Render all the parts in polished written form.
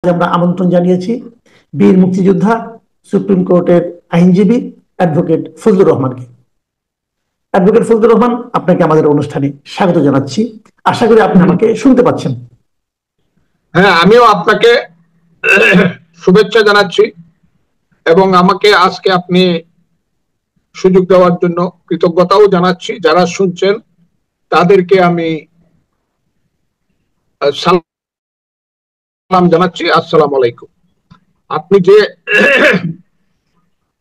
আমরা আমন্ত্রণ জানিয়েছি বীর মুক্তিযোদ্ধা সুপ্রিম কোর্টের আইনজীবী অ্যাডভোকেট ফজলুর রহমানকে। অ্যাডভোকেট ফজলুর রহমান, আপনাকে আমাদের অনুষ্ঠানে স্বাগত জানাচ্ছি। আশা করি আপনি আমাকে শুনতে পাচ্ছেন। হ্যাঁ, আমিও আপনাকে শুভেচ্ছা জানাচ্ছি এবং আমাকে আজকে আপনি সুযোগ দেওয়ার জন্য কৃতজ্ঞতাও জানাচ্ছি। যারা শুনছেন তাদেরকে আমি সালাম জানাচ্ছি। আসসালামু আলাইকুম। আপনি যে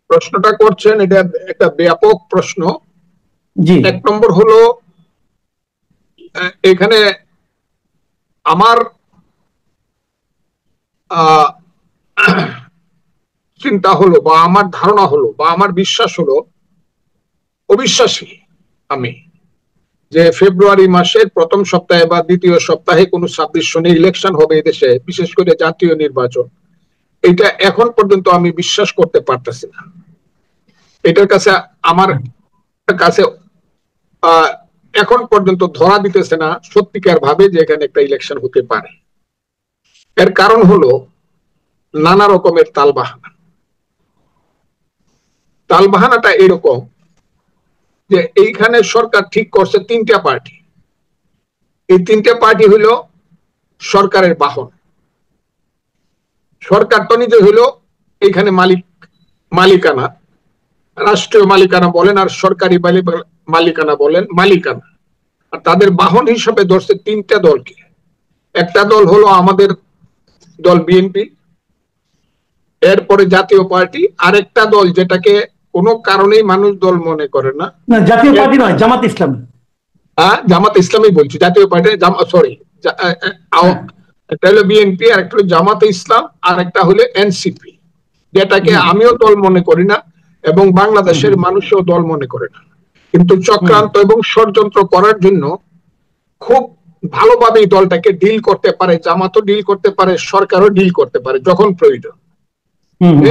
প্রশ্নটা করছেন এটা একটা ব্যাপক প্রশ্ন। এক নম্বর হলো, এখানে আমার চিন্তা হলো বা আমার ধারণা হলো বা আমার বিশ্বাস হলো, অবিশ্বাসী আমি, যে ফেব্রুয়ারি মাসের প্রথম সপ্তাহে বা দ্বিতীয় সপ্তাহে কোনো 26 সনে ইলেকশন হবে এদেশে, বিশেষ করে জাতীয় নির্বাচন। এটা এখন পর্যন্ত আমি বিশ্বাস করতে পারতেছি না। এটার কাছে আমার কাছে এখন পর্যন্ত ধরা দিতেছে না সত্যিকার ভাবে যে এখানে একটা ইলেকশন হতে পারে। এর কারণ হলো নানা রকমের তালবাহানাটা এরকম যে এইখানে সরকার ঠিক করছে তিনটা পার্টি। এই তিনটা পার্টি হইল সরকারের বাহন। সরকার তো নিজে হইল এইখানে মালিকানা, রাষ্ট্রীয় মালিকানা বলেন আর সরকারি মালিকানা বলেন, মালিকানা। আর তাদের বাহন হিসেবে ধরছে তিনটা দলকে। একটা দল হলো আমাদের দল বিএনপি, এরপরে জাতীয় পার্টি, আরেকটা দল যেটাকে কোনো কারণেই মানুষ দল মনে করে না, জাতীয় পার্টি নয়, জামাত ইসলাম। জামাত ইসলামই বলছি, জাতীয় পার্টি সরি, একটা হলো বিএনপি, আর একটা হলো জামাতে ইসলাম, আর একটা হলো এনসিপি, যেটাকে আমিও দল মনে করি না এবং বাংলাদেশের মানুষও দল মনে করে না। কিন্তু চক্রান্ত এবং ষড়যন্ত্র করার জন্য খুব ভালোভাবে এই দলটাকে ডিল করতে পারে। জামাতও ডিল করতে পারে, সরকারও ডিল করতে পারে যখন প্রয়োজন।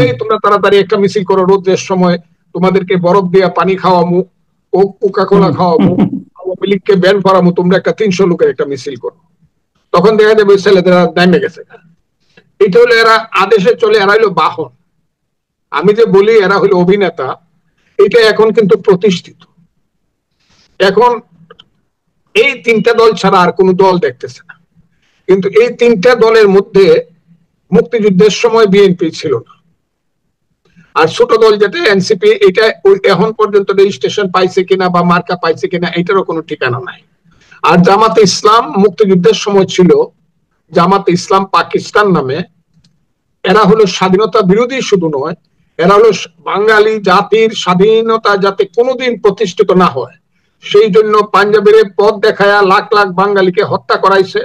এই তোমরা তাড়াতাড়ি একটা মিছিল করো, রোদের সময় তোমাদেরকে বরফ দিয়ে পানি খাওয়ামু, কোকা কোলা খাওয়ামু, আওয়ামী লীগকে ব্যান করামু, তোমরা একটা 300 লোকের একটা মিছিল করো। তখন দেখা যাবে ছেলেদেরা নেমে গেছে। এটা হলো এরা আদেশে চলে, এরা হলো বাহন। আমি যে বলি এরা হলো অভিনেতা, এটা এখন কিন্তু প্রতিষ্ঠিত। এখন এই তিনটা দল ছাড়া আর কোন দল দেখতেছে না। কিন্তু এই তিনটা দলের মধ্যে মুক্তিযুদ্ধের সময় বিএনপি ছিল না, আর ছোট দল যেটা এনসিপি, এটা এখন পর্যন্ত রেজিস্ট্রেশন পাইছে কিনা বা মার্কা পাইছে কিনা এটারও কোনো ঠিকানা নাই। আর জামাতে ইসলাম মুক্তিযুদ্ধের সময় ছিল জামাতে ইসলাম পাকিস্তান নামে। এরা হলো স্বাধীনতা বিরোধী শুধু নয়, এরা হলো বাঙালি জাতির স্বাধীনতা যাতে কোনোদিন প্রতিষ্ঠিত না হয় সেই জন্য পাঞ্জাবের পথ দেখায়া লাখ লাখ বাঙালিকে হত্যা করাইছে।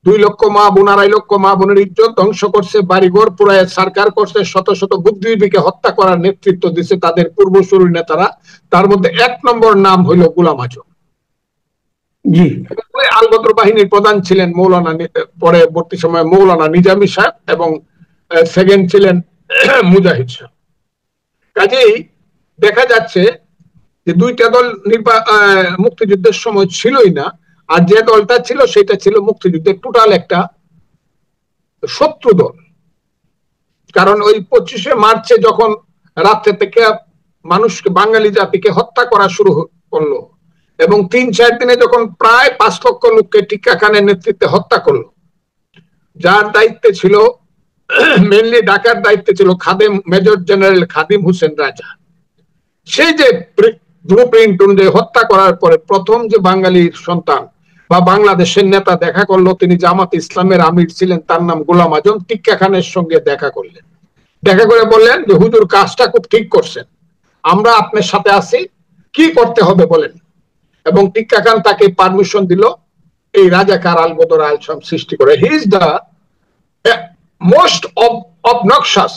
2 লক্ষ মা বোন, 2.5 লক্ষ মা বোনের ইজ্জত ধ্বংস করছে, বাড়িঘর পুরায় সরকার করছে, শত শত বুদ্ধিজীবীকে হত্যা করার নেতৃত্ব দিচ্ছে তাদের পূর্বসূরী নেতারা। তার মধ্যে 1 নম্বর নাম হইল গোলাম আজম। আলবদর বাহিনীর প্রধান ছিলেন মৌলানা, পরবর্তী সময় মৌলানা নিজামী সাহেব, এবং সেকেন্ড ছিলেন মুজাহিদ সাহেব। কাজেই দেখা যাচ্ছে যে দুইটা দল মুক্তিযুদ্ধের সময় ছিলই না, আর যে দলটা ছিল সেটা ছিল মুক্তিযুদ্ধের টোটাল একটা শত্রু দল। কারণ ওই 25শে মার্চে যখন রাত্রে থেকে মানুষকে, বাঙালি জাতিকে হত্যা করা শুরু করলো এবং 3-4 দিনে যখন প্রায় 5 লক্ষ লোককে টিক্কা খানের নেতৃত্বে হত্যা করলো, যার দায়িত্বে ছিল, মেনলি ঢাকার দায়িত্বে ছিল খাদেম, মেজর জেনারেল খাদিম হোসেন রাজা। সেই যে ব্লুপ্রিন্ট অনুযায়ী হত্যা করার পরে প্রথম যে বাঙালির সন্তান বা বাংলাদেশের নেতা দেখা করলো, তিনি জামাত ইসলামের আমির ছিলেন, তার নাম গোলাম আজম। টিক্কা খানের সঙ্গে দেখা করলেন, দেখা করে বললেন যে হুজুর কাজটা খুব ঠিক করছেন, আমরা আপনার সাথে আছি, কি করতে হবে বলেন। এবং টিক্কা খান তাকে পারমিশন দিল এই রাজাকার আলবদর আলসাম সৃষ্টি করে। He is the most obnoxious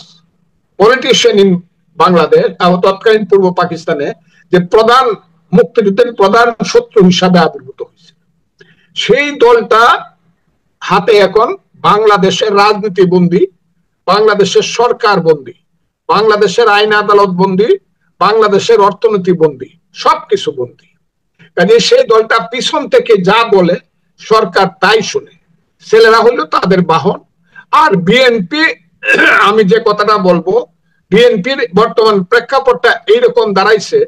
politician in Bangladesh, তৎকালীন পূর্ব পাকিস্তানে, যে প্রধান মুক্তিযুদ্ধের প্রধান শত্রু হিসাবে আবির্ভূত হয়েছে। সেই দলটা হাতে এখন বাংলাদেশের রাজনীতি বন্দী, বাংলাদেশের সরকার বন্দী, বাংলাদেশের আইন আদালত বন্দী, বাংলাদেশের অর্থনীতি বন্দী, সবকিছু বন্দী। কাজে সেই দলটা পিছন থেকে যা বলে সরকার তাই শুনে। ছেলেরা হলো তাদের বাহন, আর বিএনপি, আমি যে কথাটা বলবো, বিএনপির বর্তমান প্রেক্ষাপটটা এইরকম দাঁড়াইছে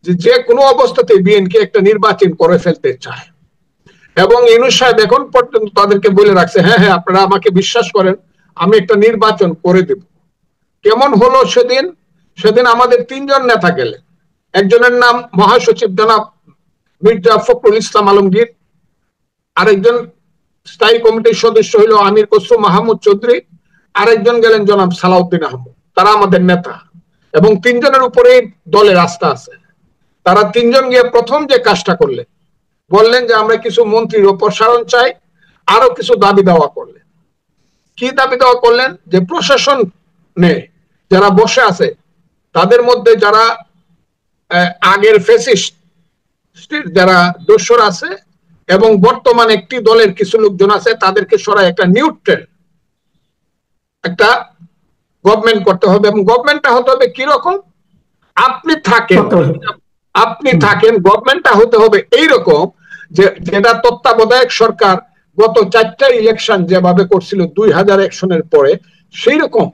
যে যে কোনো অবস্থাতে বিএনপি একটা নির্বাচন করে ফেলতে চায়। এবং ইউনূস সাহেব এখন পর্যন্ত তাদেরকে বলে রাখছে, হ্যাঁ হ্যাঁ আপনারা আমাকে বিশ্বাস করেন, আমি একটা নির্বাচন করে দেব। কেমন হলো সেদিন? সেদিন আমাদের 3 জন নেতা গেলেন। একজনের নাম মহাসচিব জনাব মির্জা ফখরুল ইসলাম আলমগীর, আরেকজন স্থায়ী কমিটির সদস্য হইল আমির খসরু মাহমুদ চৌধুরী, আরেকজন গেলেন জনাব সালাউদ্দিন আহমদ। তারা আমাদের নেতা এবং 3 জনের উপরে দলের আস্থা আছে। তারা 3 জন গিয়ে প্রথম যে কাজটা করলেন, বললেন যে আমরা কিছু মন্ত্রীর অপসারণ চাই, আরো কিছু দাবি দেওয়া করলেন। কি দাবি দেওয়া করলেন? যে প্রশাসনে যারা বসে আছে তাদের মধ্যে যারা আগের ফ্যাসিস্ট যারা দোসর আছে এবং বর্তমান একটি দলের কিছু লোকজন আছে, তাদেরকে সরাই একটা নিউট্রাল একটা গভর্নমেন্ট করতে হবে। এবং গভর্নমেন্টটা হতে হবে কিরকম? আপনি থাকেন, গভর্নমেন্টটা হতে হবে এইরকম যে যেটা তত্ত্বাবধায়ক সরকার গত 4টা ইলেকশন যেভাবে করছিল 2001 সনের পরে, সেই রকম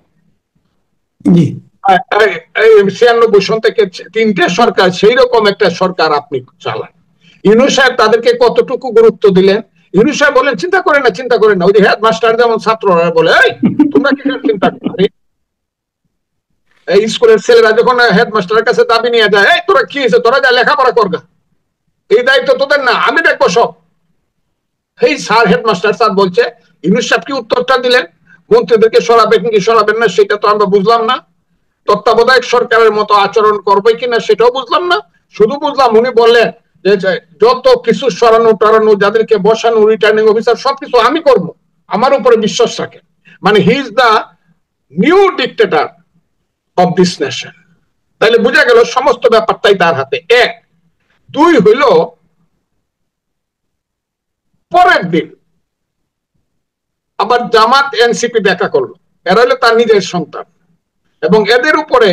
96 সন থেকে 3টে সরকার, সেই রকম একটা সরকার আপনি চালান। ইউনূস সাহেব তাদেরকে কতটুকু গুরুত্ব দিলেন? ইউনূস সাহেব বলেন চিন্তা করেন না। ওই যে হেডমাস্টার যেমন ছাত্ররা বলে, এই তোমরা কি চিন্তা করো? এই স্কুলের ছেলেরা যখন হেডমাস্টারের কাছে দাবি নিয়ে যায়, এই তোরা কি হয়েছে, তোরা যা লেখাপড়া করগা, এই দায়িত্ব তোদের না, আমি দেখবো সব। এই স্যার, হেডমাস্টার স্যার বলছে। ইউনূস সাহেব কি উত্তরটা দিলেন? মন্ত্রীদেরকে সরাবেন কি সরাবেন না সেটা তো আমরা বুঝলাম না। তত্ত্বাবধায়ক সরকারের মতো আচরণ করবে কিনা সেটাও বুঝলাম না। শুধু বুঝলাম উনি বললেন যে যত কিছু সরানো টরানো, যাদেরকে বসানো, রিটার্নিং অফিসার সবকিছু আমি করব, আমার উপরে বিশ্বাস রাখেন। মানে he is the new dictator of this nation. তাহলে বোঝা গেল সমস্ত ব্যাপারটাই তার হাতে। 1 2 হইল পরের দিন আবার জামাত এনসিপি দেখা করলো। এরা হলো তার নিজের সন্তান এবং এদের উপরে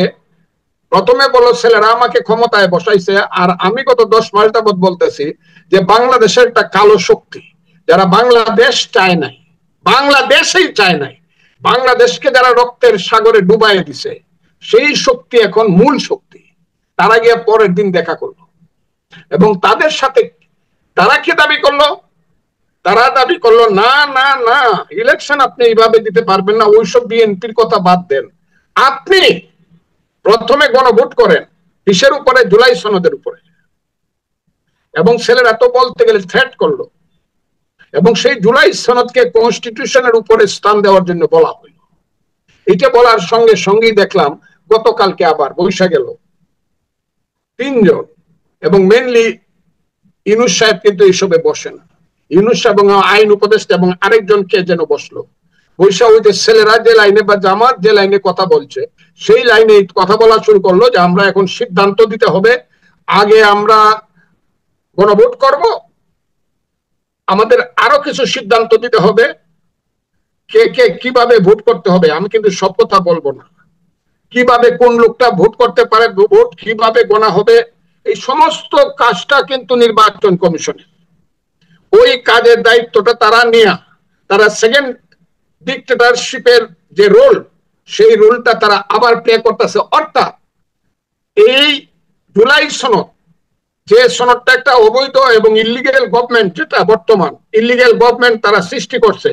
প্রথমে বলল ছেলেরা আমাকে ক্ষমতায় বসাইছে, আর আমি গত 10 মাস যাবত বলতেছি যে বাংলাদেশের একটা কালো শক্তি, যারা বাংলাদেশ চায় নাই, বাংলাদেশেই চায় নাই, বাংলাদেশকে যারা রক্তের সাগরে ডুবাইয়ে দিছে, সেই শক্তি এখন মূল শক্তি। তারা গিয়ে পরের দিন দেখা করলো এবং তাদের সাথে তারা কি দাবি করলো? তারা দাবি করলো না না না, ইলেকশন আপনি এইভাবে দিতে পারবেন না, ওইসব বিএনপির কথা বাদ দেন, আপনি প্রথমে গণভোট করেন। কিসের উপরে? জুলাই সনদের উপরে। এবং ছেলেরা তো বলতে গেলে থ্রেট করলো এবং সেই জুলাই সনদকে কনস্টিটিউশনের উপরে স্থান দেওয়ার জন্য বলা হইল। এটা বলার সঙ্গে সঙ্গেই দেখলাম গতকালকে আবার বৈশা গেল 3 জন, এবং মেনলি ইউনূস সাহেব কিন্তু এইসবে বসে না। ইউনূস সাহেব এবং আইন উপদেষ্টা এবং আরেকজন কে যেন বসলো, বৈশা ওই যে ছেলেরা যে লাইনে বা জামাত যে লাইনে কথা বলছে সেই লাইনে কথা বলা শুরু করলো যে আমরা এখন সিদ্ধান্ত দিতে হবে, আগে আমরা গণভোট করব, আমাদের আরো কিছু সিদ্ধান্ত দিতে হবে, কে কে কিভাবে ভোট করতে হবে। আমি কিন্তু সব কথা বলবো না, কিভাবে কোন লোকটা ভোট করতে পারে, ভোট কিভাবে গোনা হবে, এই সমস্ত কাজটা কিন্তু নির্বাচন কমিশনের। ওই কাজের দায়িত্বটা তারা নিয়ে তারা সেকেন্ড ডিক্টেটরশিপের যে রোল, সেই রোলটা তারা আবার প্লে করতেছে। অর্থাৎ এই জুলাই সনদ, যে সনদটা একটা অবৈধ এবং ইলিগেল গভর্নমেন্ট, যেটা বর্তমান ইলিগেল গভর্নমেন্ট তারা সৃষ্টি করছে,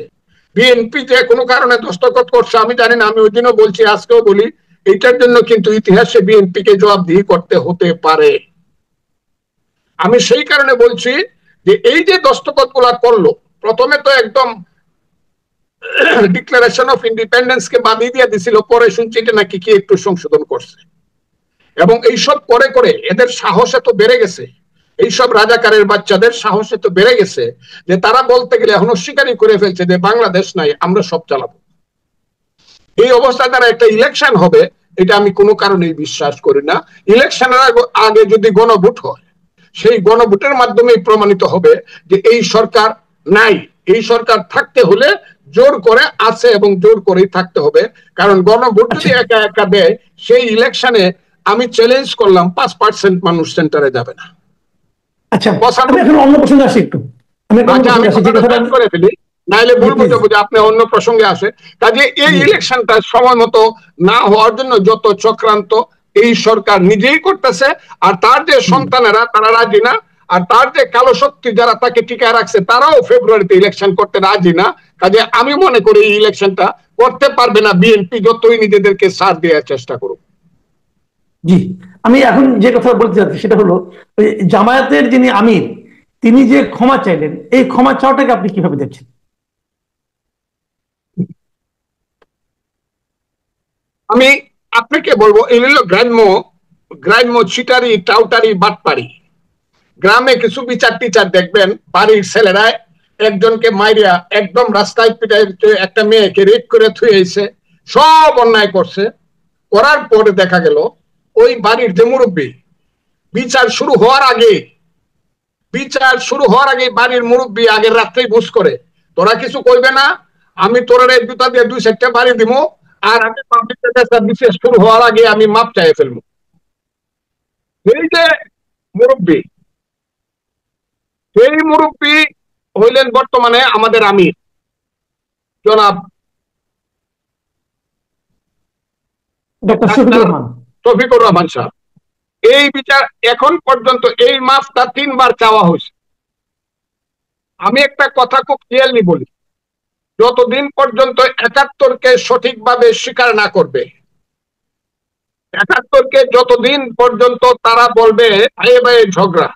বিএনপি যে কোনো কারণে দস্তখত করছে আমি জানি না, আমি ওই দিনও বলছি আজকেও বলি, এইটার জন্য কিন্তু ইতিহাসে বিএনপি কে জবাবদিহি করতে হতে পারে। আমি সেই কারণে বলছি যে এই যে দস্তখত গুলা করলো, প্রথমে তো একদম ডিক্লারেশন অফ ইন্ডিপেন্ডেন্স কে বাদিয়ে দিয়ে দিছিল, পরে শুনছি এটা নাকি কি একটু সংশোধন করছে। এবং এইসব করে করে এদের সাহস এত বেড়ে গেছে, এইসব রাজাকারের বাচ্চাদের সাহস এত বেড়ে গেছে যে তারা বলতে গেলে এখন স্বীকারই করে ফেলছে যে বাংলাদেশ নাই, আমরা সব চালাবো। এই অবস্থায় তারা একটা ইলেকশন হবে, এটা আমি কোনো কারণেই বিশ্বাস করি না। ইলেকশনের আগে যদি গণভোট হয়, সেই গণভোটের মাধ্যমে প্রমাণিত হবে যে এই সরকার নাই, এই সরকার থাকতে হলে জোর করে আছে এবং জোর করেই থাকতে হবে। কারণ গণভোট যদি একা একা দেয়, সেই ইলেকশনে আমি চ্যালেঞ্জ করলাম 5% মানুষ সেন্টারে যাবে না। আচ্ছা, আমি এখন অন্য প্রসঙ্গে আসি একটু। আমি করে ফেলি। নাইলে বলবো যে আপনি অন্য প্রসঙ্গে আসে। কাজে এই ইলেকশনটা সময় মতো না হওয়ার জন্য যত চক্রান্ত এই সরকার নিজেই করতেছে, আর তার যে সন্তানেরা তারা রাজি না, আর তার যে কালো শক্তি যারা তাকে টিকায় রাখছে তারাও ফেব্রুয়ারিতে ইলেকশন করতে রাজি না। কাজে আমি মনে করি এই ইলেকশনটা করতে পারবে না বিএনপি, যতই নিজেদেরকে সাথ দেওয়ার চেষ্টা করুক। জি, আমি এখন যে কথা বলতে চাচ্ছি সেটা হলো জামায়াতের যিনি আমির তিনি যে ক্ষমা চাইলেন, এই ক্ষমা চাওয়াটাকে আপনি কিভাবে দেখছেন? আমি আপনাকে বলবো এই হলো গ্রাম্য গ্রাম্য চিটারি টাউটারি বাটপাড়ি। গ্রামে কিছু বিচার টিচার দেখবেন বাড়ির ছেলেরা একজনকে মাইরিয়া একদম রাস্তায় পিটাই একটা মেয়েকে রেপ করে থুয়েছে, সব অন্যায় করছে। করার পরে দেখা গেল ওই বাড়ির যে মুরব্বী বিচার শুরু হওয়ার আগে বাড়ির মুরব্বী আগের রাত্রেই বুঝ করে তোরা কিছু কইবে না, আমি তোরা জুতা দিয়ে 2-4টা বাড়ি দিব, আর আমি পাবলিকের কাছে বিশেষ শুরু হওয়ার আগে আমি মাপ চাই ফেলবো। এই যে মুরব্বী, সেই মুরব্বী হইলেন বর্তমানে আমাদের আমির জনাব শফিকুর রহমান সাহেব। এই বিচার এখন পর্যন্ত এই মাপটা 3বার চাওয়া হয়েছে। আমি একটা কথা খুব ক্লিয়ারলি বলি, যতদিন পর্যন্ত 71কে সঠিকভাবে স্বীকার না করবে, 71কে যতদিন পর্যন্ত তারা বলবে ভাইয়ে ভাইয়ে ঝগড়া,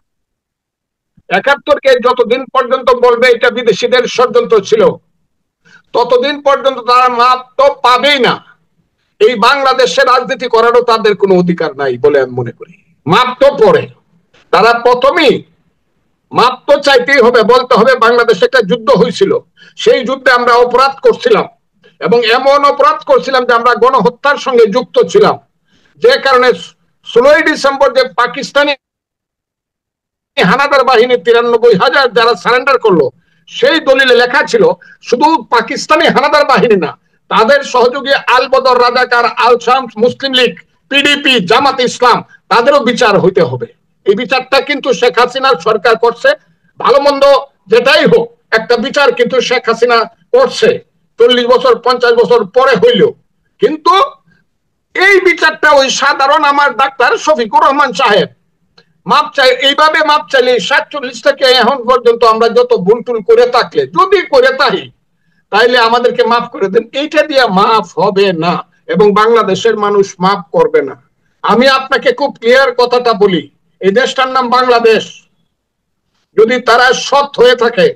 71কে যতদিন পর্যন্ত বলবে এটা বিদেশিদের ষড়যন্ত্র ছিল, ততদিন পর্যন্ত তারা মাপ তো পাবেই না। এই বাংলাদেশের রাজনীতি করারও তাদের কোনো অধিকার নাই বলে আমি মনে করি। মাপ তো পরে, তারা প্রথমেই মাপ তো চাইতেই হবে, বলতে হবে বাংলাদেশে একটা যুদ্ধ হয়েছিল, সেই যুদ্ধে আমরা অপরাধ করছিলাম, এবং এমন অপরাধ করছিলাম যে আমরা গণহত্যার সঙ্গে যুক্ত ছিলাম, যে কারণে 16ই ডিসেম্বর যে পাকিস্তানি হানাদার বাহিনী 93,000 যারা সারেন্ডার করলো, সেই দলিলে লেখা ছিল শুধু পাকিস্তানি হানাদার বাহিনী না, তাদের সহযোগী আল বদর, রাজাকার, আল শামস, মুসলিম লীগ, পিডিপি, জামাত ইসলাম, তাদেরও বিচার হইতে হবে। এই বিচারটা কিন্তু শেখ হাসিনার সরকার করছে। ভালো মন্দ যেটাই হোক, একটা বিচার কিন্তু শেখ হাসিনা করছে 40 বছর 50 বছর পরে হইল। কিন্তু এই বিচারটা ওই সাধারণ আমার ডাক্তার শফিকুর রহমান সাহেব মাপ চাই, এইভাবে মাপ চাইলে 47 থেকে এখন পর্যন্ত আমরা যত ভুল টুল করে থাকলে, যদি করে থাকি, তাইলে আমাদেরকে মাফ করে দেন। এইটা দিয়ে মাফ হবে না, এবং বাংলাদেশের মানুষ মাফ করবে না। আমি আপনাকে খুব ক্লিয়ার কথাটা বলি, এই দেশটার নাম বাংলাদেশ। যদি তারা সৎ হয়ে থাকে,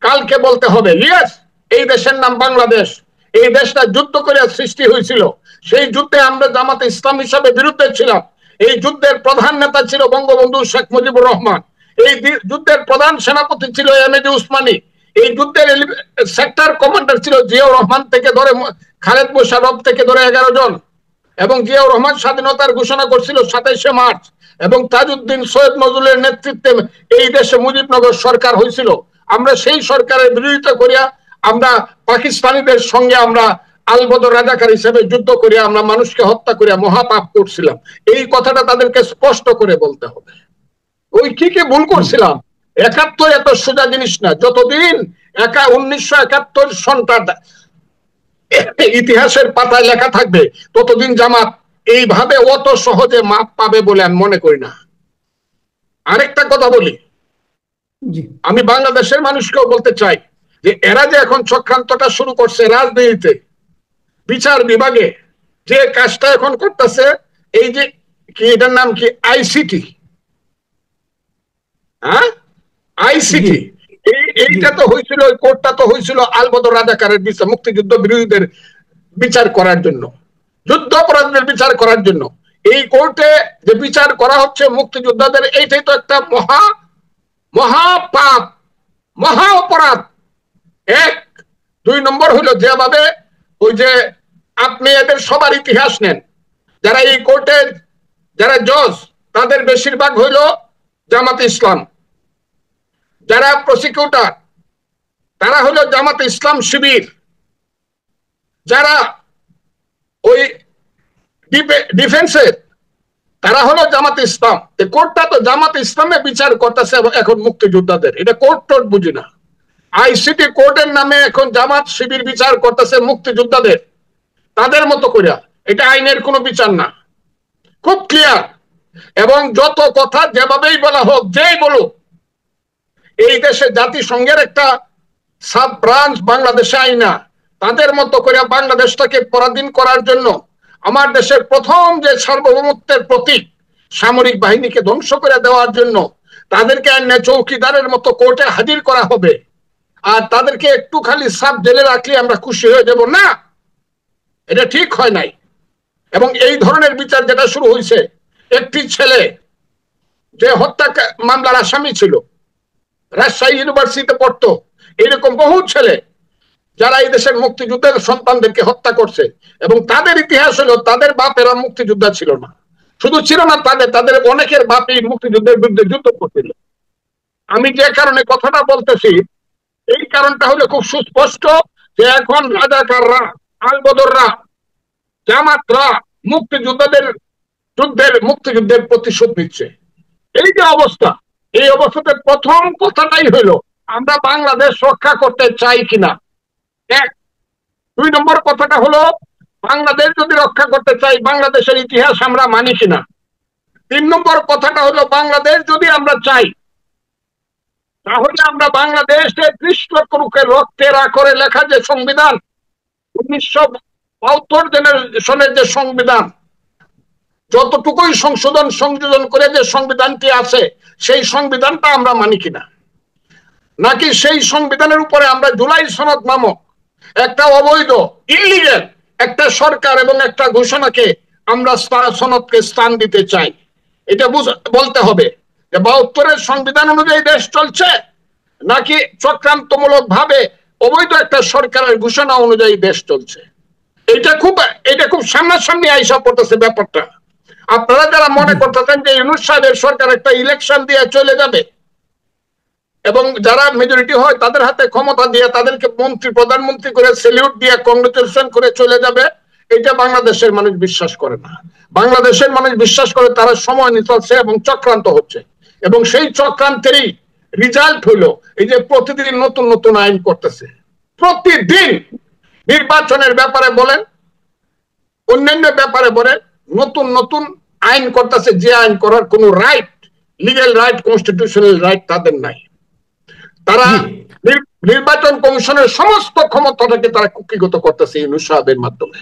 কালকে বলতে হবে ইয়েস এই দেশের নাম বাংলাদেশ, এই দেশটা যুদ্ধ করে সৃষ্টি হয়েছিল, সেই যুদ্ধে আমরা জামাতে ইসলাম হিসাবে বিরুদ্ধে ছিলাম। এই যুদ্ধের প্রধান নেতা ছিল বঙ্গবন্ধু শেখ মুজিবুর রহমান, এই যুদ্ধের প্রধান সেনাপতি ছিল এমএজি উসমানী, এই যুদ্ধের সেক্টর কমান্ডার ছিল জিয়াউর রহমান থেকে ধরে খালেদ মোশাররফ থেকে ধরে 11 জন, এবং জিয়াউর রহমান স্বাধীনতার ঘোষণা করছিল 27শে মার্চ, এবং তাজউদ্দিন সৈয়দ নজরুলের নেতৃত্বে এই দেশে মুজিবনগর সরকার হয়েছিল। আমরা সেই সরকারের বিরোধিতা করিয়া আমরা পাকিস্তানিদের সঙ্গে আমরা আলবদর রাজাকার হিসেবে যুদ্ধ করিয়া আমরা মানুষকে হত্যা করিয়া মহাপাপ করছিলাম। এই কথাটা তাদেরকে স্পষ্ট করে বলতে হবে। ওই কি কি ভুল করছিলাম, 71 এত সোজা জিনিস না। যতদিন 1971 সনটা ইতিহাসের পাতায় লেখা থাকবে, ততদিন জামাত এইভাবে অত সহজে মাপ পাবে বলে আমি মনে করি না। আরেকটা কথা বলি, আমি বাংলাদেশের মানুষকেও বলতে চাই যে এরা যে এখন চক্রান্তটা শুরু করছে রাজনীতিতে, বিচার বিভাগে যে কাজটা এখন করতেছে, এই যে কি এটার নাম কি আইসিটি, আইসিটি, এইটা তো হয়েছিল, ওই কোর্টটা তো হয়েছিল আলবদর রাজাকারের বিচার, মুক্তিযুদ্ধ বিরোধীদের বিচার করার জন্য, যুদ্ধ অপরাধীদের বিচার করার জন্য। এই কোর্টে যে বিচার করা হচ্ছে মুক্তিযোদ্ধাদের, এইটাই তো একটা মহাপাপ, মহা অপরাধ। 2 নম্বর হলো যেভাবে ওই যে আপনি এদের সবার ইতিহাস নেন, যারা এই কোর্টের যারা জজ, তাদের বেশিরভাগ হইল জামাত ইসলাম, যারা প্রসিকিউটর তারা হলো জামাত ইসলাম শিবির, যারা ওই ডিফেন্সের তারা হলো জামাত ইসলাম। কোর্টটা তো জামাত ইসলামে বিচার করতেছে এখন মুক্তিযোদ্ধাদের, এটা কোর্ট টোট বুঝি না। আইসিটি কোর্টের নামে এখন জামাত শিবির বিচার করতেছে মুক্তিযোদ্ধাদের তাদের মতো করিয়া। এটা আইনের কোনো বিচার না, খুব ক্লিয়ার। এবং যত কথা যেভাবেই বলা হোক, যেই বলুক, এই দেশে জাতিসংঘের একটা সাব ব্রাঞ্চ বাংলাদেশে আইনা তাদের মতো করে বাংলাদেশটাকে পরাধীন করার জন্য আমার দেশের প্রথম যে সার্বভৌমত্বের প্রতীক সামরিক বাহিনীকে ধ্বংস করে দেওয়ার জন্য তাদেরকে চৌকিদারের মতো কোর্টে হাজির করা হবে, আর তাদেরকে একটু খালি সাব জেলে রাখলে আমরা খুশি হয়ে যাব না, এটা ঠিক হয় নাই। এবং এই ধরনের বিচার যেটা শুরু হয়েছে, একটি ছেলে যে হত্যা মামলার আসামি ছিল, রাজশাহী ইউনিভার্সিটিতে পড়তো, এরকম বহু ছেলে যারা এই দেশের মুক্তিযুদ্ধের সন্তানদেরকে হত্যা করছে, এবং তাদের ইতিহাস হলো তাদের বাপেরা মুক্তিযোদ্ধা ছিল না, শুধু ছিল না তাদের অনেকের বাপই মুক্তিযুদ্ধের বিরুদ্ধে যুদ্ধ করছিল। আমি যে কারণে কথাটা বলতেছি, এই কারণটা হলো খুব সুস্পষ্ট যে এখন রাজাকাররা, আলবদররা, জামাতরা মুক্তিযুদ্ধের প্রতিশোধ নিচ্ছে। এই যে অবস্থা, এই অবস্থাতে প্রথম কথাটাই হইলো আমরা বাংলাদেশ রক্ষা করতে চাই কিনা, এক। 2 নম্বর কথাটা হলো বাংলাদেশ যদি রক্ষা করতে চাই বাংলাদেশের ইতিহাস আমরা মানি কিনা। 3 নম্বর কথাটা হলো বাংলাদেশ যদি আমরা চাই তাহলে আমরা বাংলাদেশে 30 লক্ষ লোকের রক্তের আখরে লেখা যে সংবিধান, 1972 জেনারেশনের যে সংবিধান, যতটুকুই সংযোজন করে যে সংবিধানটি আছে, সেই সংবিধানটা আমরা মানি কিনা, নাকি সেই সংবিধানের উপরে আমরা জুলাই সনদ নামক একটা অবৈধ ইলিগ্যাল একটা সরকার এবং একটা ঘোষণাকে আমরা সনদকে স্থান দিতে চাই। এটা বলতে হবে যে 72-এর সংবিধান অনুযায়ী দেশ চলছে, নাকি চক্রান্তমূলক ভাবে অবৈধ একটা সরকারের ঘোষণা অনুযায়ী দেশ চলছে। এটা খুব সামনাসামনি আইসা পড়তেছে ব্যাপারটা। আপনারা যারা মনে করতেছেন যে ইউনূস সাহেবের সরকার একটা ইলেকশন দিয়ে চলে যাবে এবং যারা মেজরিটি হয় তাদের হাতে ক্ষমতা দিয়ে তাদেরকে মন্ত্রী প্রধানমন্ত্রী করে সেলিউট দিয়ে কংগ্রেচুলেশন করে চলে যাবে, এটা বাংলাদেশের মানুষ বিশ্বাস করে না। বাংলাদেশের মানুষ বিশ্বাস করে তারা সময় নিতে এবং চক্রান্ত হচ্ছে, এবং সেই চক্রান্তেরই রেজাল্ট হলো এই যে প্রতিদিন নতুন নতুন আইন করতেছে। প্রতিদিন নির্বাচনের ব্যাপারে বলেন, অন্যান্য ব্যাপারে বলেন, নতুন নতুন আইন করতেছে, যে আইন করার কোন right, legal right, constitutional right তাদের নাই। তারা নির্বাচন কমিশনের সমস্ত ক্ষমতাটাকে তারা কুক্ষিগত করতেছে ইউনূস সাহেবের মাধ্যমে।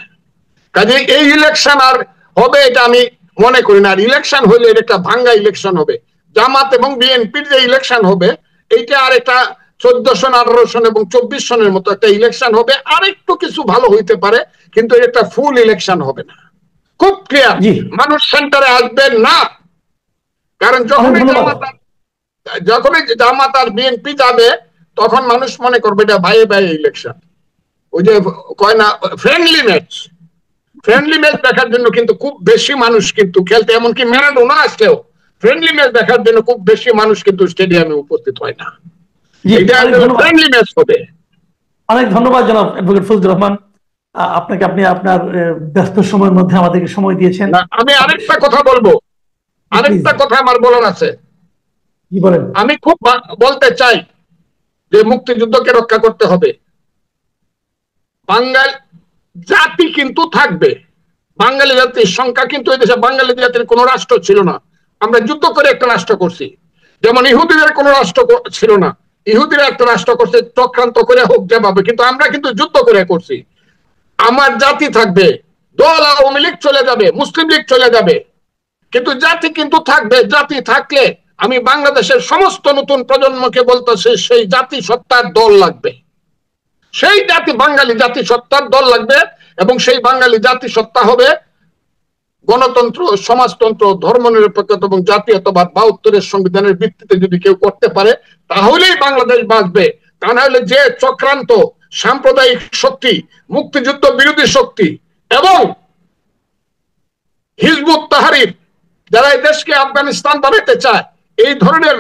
কাজে এই ইলেকশন আর হবে এটা আমি মনে করি না। আর ইলেকশন হইলে এটা একটা ভাঙ্গা ইলেকশন হবে। জামাত এবং বিএনপির যে ইলেকশন হবে এইটা আর একটা 14 সন, 18 সন এবং 24 সনের মতো একটা ইলেকশন হবে, আর একটু কিছু ভালো হইতে পারে, কিন্তু একটা ফুল ইলেকশন হবে না। খুব ক্লিয়ার, মানুষ সেন্টারে আসবে না। কারণ যখনই জামাত আর বিএনপি যাবে তখন মানুষ মনে করবে এটা ভাইয়ে ভাইয়ে ইলেকশন। ওই যে কয় না ফ্রেন্ডলি ম্যাচ দেখার জন্য কিন্তু খুব বেশি মানুষ কিন্তু খেলতে, এমনকি ম্যারাডোনা আসলেও ফ্রেন্ডলি ম্যাচ দেখার জন্য খুব বেশি মানুষ কিন্তু স্টেডিয়ামে উপস্থিত হয় না। এটা ফ্রেন্ডলি ম্যাচ হবে। অনেক ধন্যবাদ জনাব অ্যাডভোকেট ফজলুর রহমান, আপনাকে। আপনি আপনার ব্যস্ত সময়ের মধ্যে আমাদেরকে সময় দিয়েছেন। আমি আরেকটা কথা বলবো, আরেকটা কথা আমার বলার আছে। কি বলেন? আমি খুব বলতে চাই যে মুক্তিযুদ্ধকে রক্ষা করতে হবে। বাঙালি জাতি কিন্তু থাকবে, বাঙালি জাতির সংখ্যা কিন্তু এই দেশে বাঙালি জাতির কোন রাষ্ট্র ছিল না। আমরা যুদ্ধ করে একটা রাষ্ট্র করছি, যেমন ইহুদিদের কোন রাষ্ট্র ছিল না, ইহুদিরা একটা রাষ্ট্র করছে চক্রান্ত করে হোক যেভাবে, কিন্তু আমরা কিন্তু যুদ্ধ করে করছি। আমার জাতি থাকবে, দল আওয়ামী লীগ চলে যাবে, মুসলিম লীগ চলে যাবে, কিন্তু জাতি কিন্তু থাকবে। জাতি থাকলে আমি বাংলাদেশের সমস্ত নতুন প্রজন্মকে বলতেছি সেই জাতি সত্তার দল লাগবে, সেই জাতি বাঙালি জাতি সত্তার দল লাগবে, এবং সেই বাঙালি জাতি সত্তা হবে গণতন্ত্র, সমাজতন্ত্র, ধর্মনিরপেক্ষতা এবং জাতীয়তাবাদ 72-এর সংবিধানের ভিত্তিতে যদি কেউ করতে পারে তাহলেই বাংলাদেশ বাঁচবে। তা না হলে যে চক্রান্ত, সাম্প্রদায়িক শক্তি, মুক্তিযুদ্ধ বিরোধী শক্তি এবং হিজবুত তাহরির যারা এই দেশকে আফগানিস্তান বানাতে চায়, এই ধরনের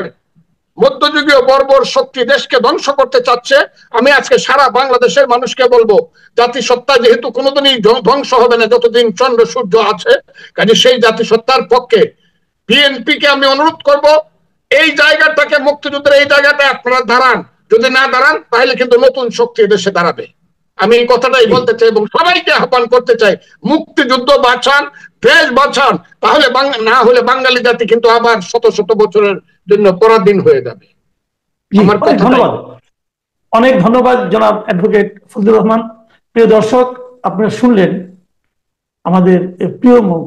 মধ্যযুগীয় বর্বর শক্তি দেশকে ধ্বংস করতে চাচ্ছে। আমি আজকে সারা বাংলাদেশের মানুষকে বলবো জাতিসত্তা যেহেতু কোনোদিনই ধ্বংস হবে না যতদিন চন্দ্র সূর্য আছে, কাজে সেই জাতিসত্তার পক্ষে বিএনপি কে আমি অনুরোধ করব এই জায়গাটাকে, মুক্তিযুদ্ধের এই জায়গাটা আপনারা দাঁড়ান। যদি না দাঁড়ান তাহলে কিন্তু নতুন শক্তি দেশে দাঁড়াবে। আমি এই কথাটাই বলতে চাই এবং সবাইকে আহ্বান করতে চাই, মুক্তিযুদ্ধ বাঁচান, দেশ বাঁচান, তাহলে না হলে বাঙালি জাতি কিন্তু আবার শত শত বছরের জন্য পরাধীন হয়ে যাবে। আমার কথা ধন্যবাদ, অনেক ধন্যবাদ জনাব অ্যাডভোকেট ফজলুর রহমান। প্রিয় দর্শক, আপনারা শুনলেন আমাদের প্রিয় মুখ